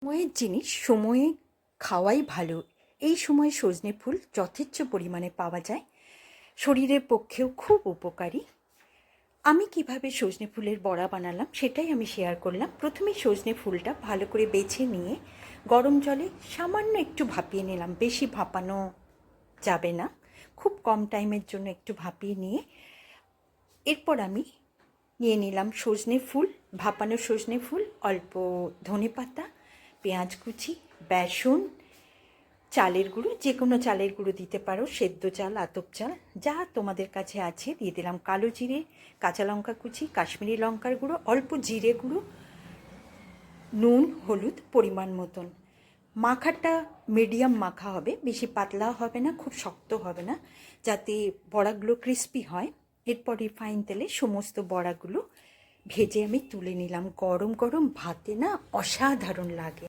সময়ের জিনিস সময়ে খাওয়াই ভালো। এই সময় সজনে ফুল যথেচ্ছ পরিমাণে পাওয়া যায়, শরীরের পক্ষেও খুব উপকারী। আমি কিভাবে সজনে ফুলের বড়া বানালাম সেটাই আমি শেয়ার করলাম। প্রথমে সজনে ফুলটা ভালো করে বেছে নিয়ে গরম জলে সামান্য একটু ভাপিয়ে নিলাম, বেশি ভাপানো যাবে না, খুব কম টাইমের জন্য একটু ভাপিয়ে নিয়ে এরপর আমি নিয়ে নিলাম সজনে ফুল, ভাপানো সজনে ফুল, অল্প ধনেপাতা, পেঁয়াজ কুচি, বেসন, চালের গুঁড়ো, যে কোনো চালের গুঁড়ো দিতে পারো, সেদ্ধ চাল, আতপ চাল, যা তোমাদের কাছে আছে দিয়ে দিলাম, কালো জিরে, কাঁচা লঙ্কা কুচি, কাশ্মীরি লঙ্কার গুঁড়ো, অল্প জিরে গুঁড়ো, নুন, হলুদ পরিমাণ মতন। মাখাটা মিডিয়াম মাখা হবে, বেশি পাতলাও হবে না, খুব শক্ত হবে না, যাতে বড়াগুলো ক্রিস্পি হয়। এরপর রিফাইন তেলে সমস্ত বড়াগুলো ভেজে আমি তুলে নিলাম। গরম গরম ভাতে না অসাধারণ লাগে।